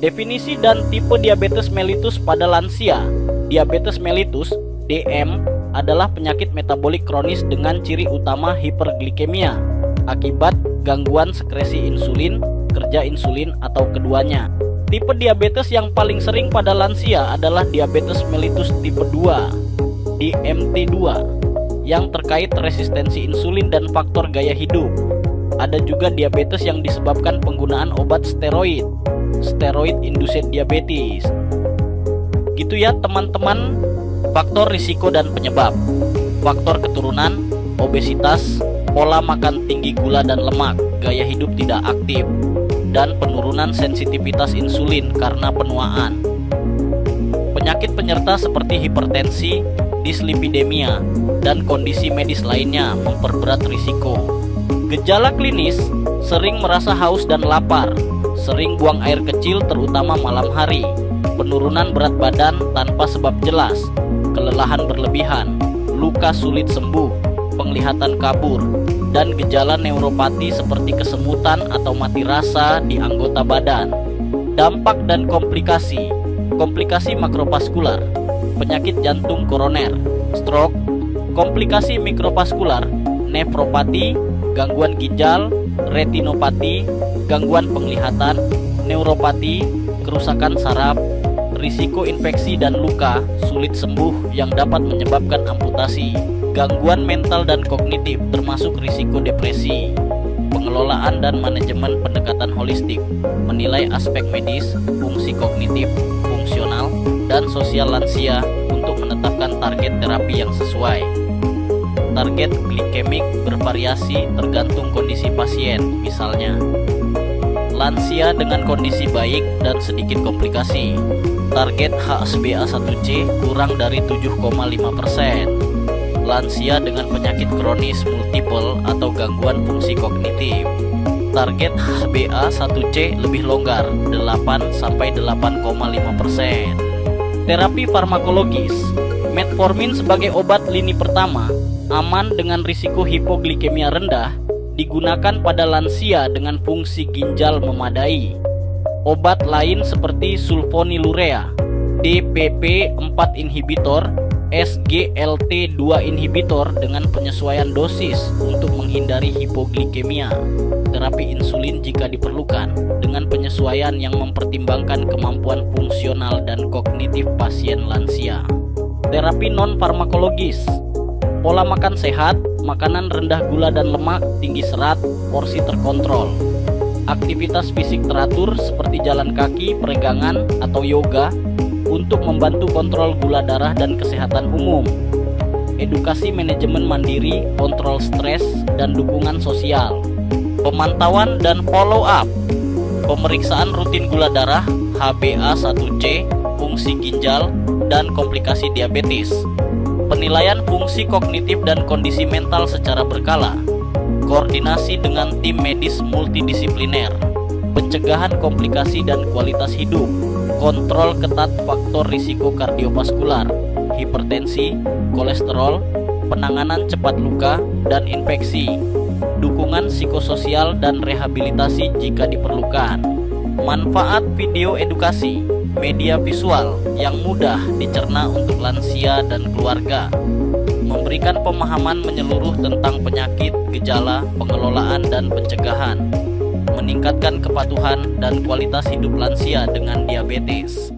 Definisi dan tipe diabetes mellitus pada lansia. Diabetes mellitus (DM) adalah penyakit metabolik kronis dengan ciri utama hiperglikemia akibat gangguan sekresi insulin, kerja insulin, atau keduanya. Tipe diabetes yang paling sering pada lansia adalah diabetes mellitus tipe 2 (DMT2) yang terkait resistensi insulin dan faktor gaya hidup. Ada juga diabetes yang disebabkan penggunaan obat steroid induced diabetes. Gitu ya teman-teman. Faktor risiko dan penyebab. Faktor keturunan, obesitas, pola makan tinggi gula dan lemak, gaya hidup tidak aktif, dan penurunan sensitivitas insulin karena penuaan. Penyakit penyerta seperti hipertensi, dislipidemia, dan kondisi medis lainnya memperberat risiko. Gejala klinis, sering merasa haus dan lapar, sering buang air kecil terutama malam hari, penurunan berat badan tanpa sebab jelas, kelelahan berlebihan, luka sulit sembuh, penglihatan kabur, dan gejala neuropati seperti kesemutan atau mati rasa di anggota badan. Dampak dan komplikasi. Komplikasi makrovaskular, penyakit jantung koroner, stroke, komplikasi mikrovaskular, nefropati, gangguan ginjal, retinopati, gangguan penglihatan, neuropati, kerusakan saraf, risiko infeksi dan luka sulit sembuh yang dapat menyebabkan amputasi, gangguan mental dan kognitif termasuk risiko depresi. Pengelolaan dan manajemen pendekatan holistik menilai aspek medis, fungsi kognitif, fungsional, dan sosial lansia untuk menetapkan target terapi yang sesuai. Target glikemik bervariasi tergantung kondisi pasien, misalnya lansia dengan kondisi baik dan sedikit komplikasi, target HbA1c kurang dari 7,5%. Lansia dengan penyakit kronis multiple atau gangguan fungsi kognitif, target HbA1c lebih longgar, 8-8,5%. Terapi farmakologis. Metformin sebagai obat lini pertama, aman dengan risiko hipoglikemia rendah, digunakan pada lansia dengan fungsi ginjal memadai. Obat lain seperti sulfonilurea, DPP-4 inhibitor, SGLT2 inhibitor dengan penyesuaian dosis untuk menghindari hipoglikemia. Terapi insulin jika diperlukan dengan penyesuaian yang mempertimbangkan kemampuan fungsional dan kognitif pasien lansia. Terapi non-farmakologis. Pola makan sehat, makanan rendah gula dan lemak, tinggi serat, porsi terkontrol. Aktivitas fisik teratur seperti jalan kaki, peregangan, atau yoga untuk membantu kontrol gula darah dan kesehatan umum. Edukasi manajemen mandiri, kontrol stres, dan dukungan sosial. Pemantauan dan follow up. Pemeriksaan rutin gula darah, HbA1c, fungsi ginjal, dan komplikasi diabetes. Penilaian fungsi kognitif dan kondisi mental secara berkala. Koordinasi dengan tim medis multidisipliner. Pencegahan komplikasi dan kualitas hidup. Kontrol ketat faktor risiko kardiovaskular, hipertensi, kolesterol, penanganan cepat luka dan infeksi. Dukungan psikososial dan rehabilitasi jika diperlukan. Manfaat video edukasi, media visual yang mudah dicerna untuk lansia dan keluarga. Memberikan pemahaman menyeluruh tentang penyakit, gejala, pengelolaan, dan pencegahan. Meningkatkan kepatuhan dan kualitas hidup lansia dengan diabetes.